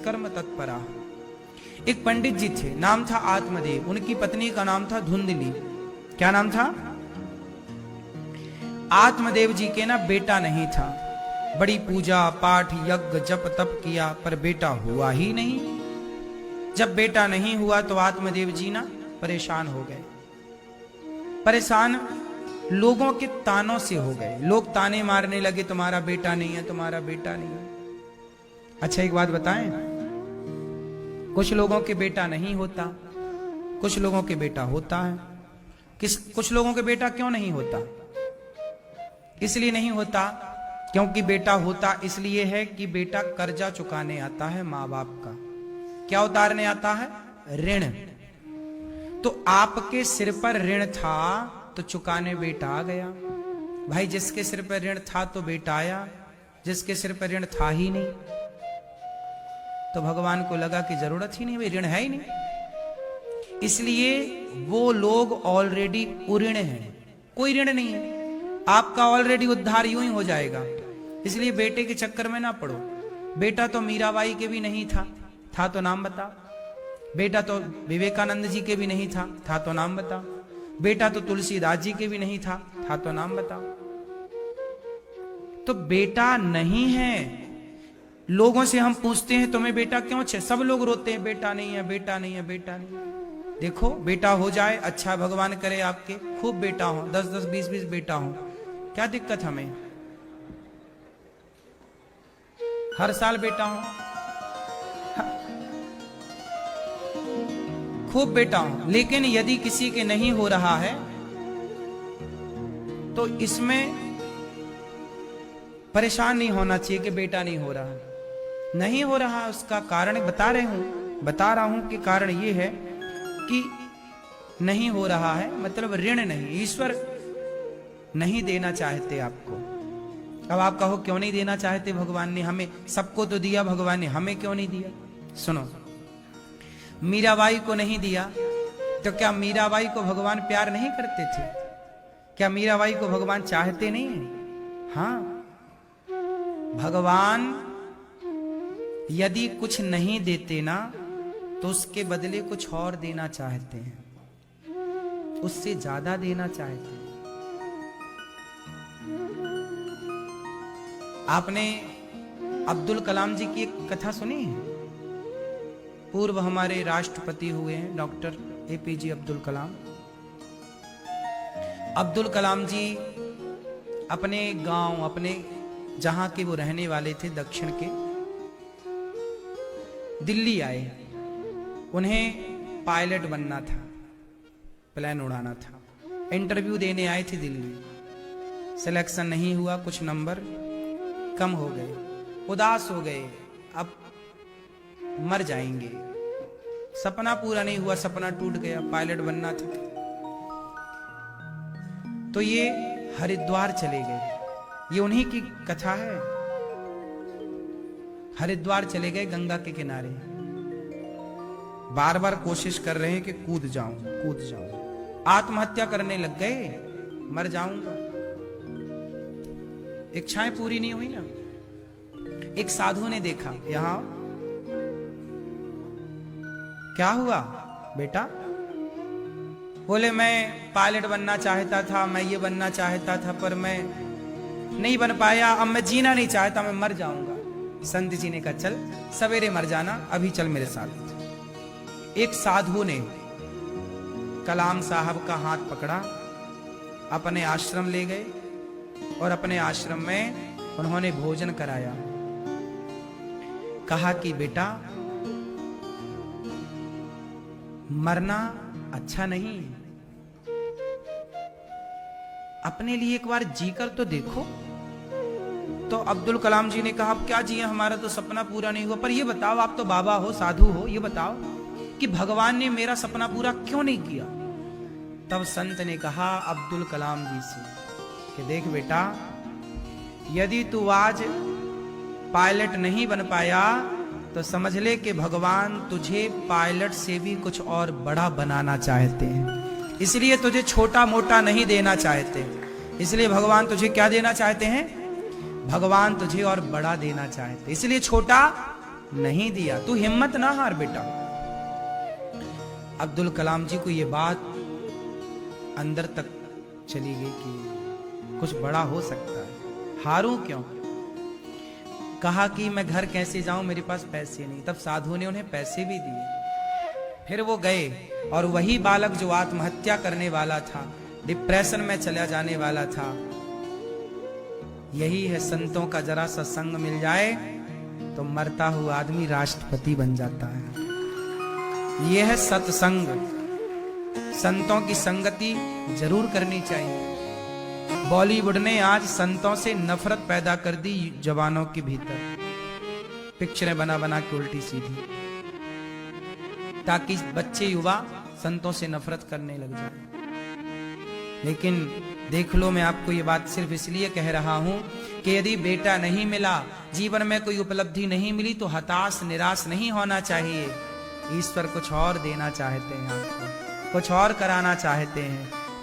सत्कर्म तत्परा। एक पंडित जी थे, नाम था आत्मदेव, उनकी पत्नी का नाम था धुंधली। क्या नाम था? आत्मदेव जी के ना बेटा नहीं था। बड़ी पूजा पाठ यज्ञ जप तप किया पर बेटा हुआ ही नहीं। जब बेटा नहीं हुआ तो आत्मदेव जी ना परेशान हो गए। परेशान लोगों के तानों से हो गए। लोग ताने मारने लगे, तुम्हारा बेटा नहीं है, तुम्हारा बेटा नहीं है। अच्छा एक बात बताएं, कुछ लोगों के बेटा नहीं होता, कुछ लोगों के बेटा होता है। कुछ लोगों के बेटा क्यों नहीं होता? इसलिए नहीं होता क्योंकि बेटा होता इसलिए है कि बेटा कर्जा चुकाने आता है माँ बाप का। क्या उतारने आता है? ऋण। तो आपके सिर पर ऋण था तो चुकाने बेटा आ गया। भाई जिसके सिर पर ऋण था तो बेटा आया, जिसके सिर पर ऋण था ही नहीं तो भगवान को लगा कि जरूरत ही नहीं, भाई ऋण है ही नहीं। इसलिए वो लोग ऑलरेडी उऋण हैं, कोई ऋण नहीं है। आपका ऑलरेडी उद्धार यूं ही हो जाएगा। इसलिए बेटे के चक्कर में ना पड़ो। बेटा तो मीराबाई के भी नहीं था तो नाम बता। बेटा तो विवेकानंद जी के भी नहीं था तो नाम बता। बेटा तो तुलसीदास जी के भी नहीं था तो नाम बताओ। तो बेटा नहीं है। लोगों से हम पूछते हैं तुम्हें बेटा क्यों छे? सब लोग रोते हैं बेटा नहीं है, बेटा नहीं है, बेटा नहीं है। देखो बेटा हो जाए, अच्छा भगवान करे आपके खूब बेटा हो, 10-10 20-20 बेटा हो, क्या दिक्कत हमें? हर साल बेटा हो, खूब बेटा हो। लेकिन यदि किसी के नहीं हो रहा है तो इसमें परेशान नहीं होना चाहिए कि बेटा नहीं हो रहा। नहीं हो रहा उसका कारण बता रहा हूं कि कारण ये है कि नहीं हो रहा है, मतलब ऋण नहीं, ईश्वर नहीं देना चाहते आपको। अब आप कहो क्यों नहीं देना चाहते? भगवान ने हमें सबको तो दिया, भगवान ने हमें क्यों नहीं दिया? सुनो, मीराबाई को नहीं दिया तो क्या मीराबाई को भगवान प्यार नहीं करते थे? क्या मीराबाई को भगवान चाहते नहीं है? हाँ, भगवान यदि कुछ नहीं देते ना तो उसके बदले कुछ और देना चाहते हैं, उससे ज्यादा देना चाहते हैं। आपने अब्दुल कलाम जी की एक कथा सुनी है? पूर्व हमारे राष्ट्रपति हुए हैं डॉक्टर APJ अब्दुल कलाम। अब्दुल कलाम जी अपने गांव, अपने जहां के वो रहने वाले थे दक्षिण के, दिल्ली आए। उन्हें पायलट बनना था, प्लेन उड़ाना था। इंटरव्यू देने आए थे दिल्ली। सिलेक्शन नहीं हुआ, कुछ नंबर कम हो गए, उदास हो गए, अब मर जाएंगे। सपना पूरा नहीं हुआ, सपना टूट गया, पायलट बनना था। तो ये हरिद्वार चले गए। ये उन्हीं की कथा है। हरिद्वार चले गए, गंगा के किनारे। बार बार कोशिश कर रहे हैं कि कूद जाऊं। आत्महत्या करने लग गए, मर जाऊंगा। इच्छाएं पूरी नहीं हुई ना। एक साधु ने देखा, यहां क्या हुआ बेटा? बोले मैं पायलट बनना चाहता था, मैं ये बनना चाहता था, पर मैं नहीं बन पाया। अब मैं जीना नहीं चाहता, मैं मर जाऊंगा। संत जी ने कहा चल सवेरे मर जाना, अभी चल मेरे साथ। एक साधु ने कलाम साहब का हाथ पकड़ा, अपने आश्रम ले गए और अपने आश्रम में उन्होंने भोजन कराया। कहा कि बेटा मरना अच्छा नहीं, अपने लिए एक बार जीकर तो देखो। तो अब्दुल कलाम जी ने कहा अब क्या जिए, हमारा तो सपना पूरा नहीं हुआ। पर ये बताओ, आप तो बाबा हो, साधु हो, ये बताओ कि भगवान ने मेरा सपना पूरा क्यों नहीं किया? तब संत ने कहा अब्दुल कलाम जी से कि देख बेटा, यदि तू आज पायलट नहीं बन पाया तो समझ ले कि भगवान तुझे पायलट से भी कुछ और बड़ा बनाना चाहते हैं। इसलिए तुझे छोटा मोटा नहीं देना चाहते। इसलिए भगवान तुझे क्या देना चाहते हैं? भगवान तुझे और बड़ा देना चाहते। इसलिए छोटा नहीं दिया। तू हिम्मत ना हार बेटा। अब्दुल कलाम जी को ये बात अंदर तक चली गई कि कुछ बड़ा हो सकता है, हारूं क्यों। कहा कि मैं घर कैसे जाऊं, मेरे पास पैसे नहीं। तब साधु ने उन्हें पैसे भी दिए। फिर वो गए और वही बालक जो आत्महत्या करने वाला था, डिप्रेशन में चला जाने वाला था, यही है संतों का जरा सा संग मिल जाए तो मरता हुआ आदमी राष्ट्रपति बन जाता है। यह है सत्संग। संतों की संगति जरूर करनी चाहिए। बॉलीवुड ने आज संतों से नफरत पैदा कर दी जवानों के भीतर, पिक्चरें बना बना के उल्टी सीधी, ताकि बच्चे युवा संतों से नफरत करने लग जाए। लेकिन देख लो, मैं आपको ये बात सिर्फ इसलिए कह रहा हूं कि यदि बेटा नहीं मिला, जीवन में कोई उपलब्धि नहीं मिली, तो हताश निराश नहीं होना चाहिए। ईश्वर कुछ और देना चाहते हैं आपको, कुछ और कराना चाहते हैं।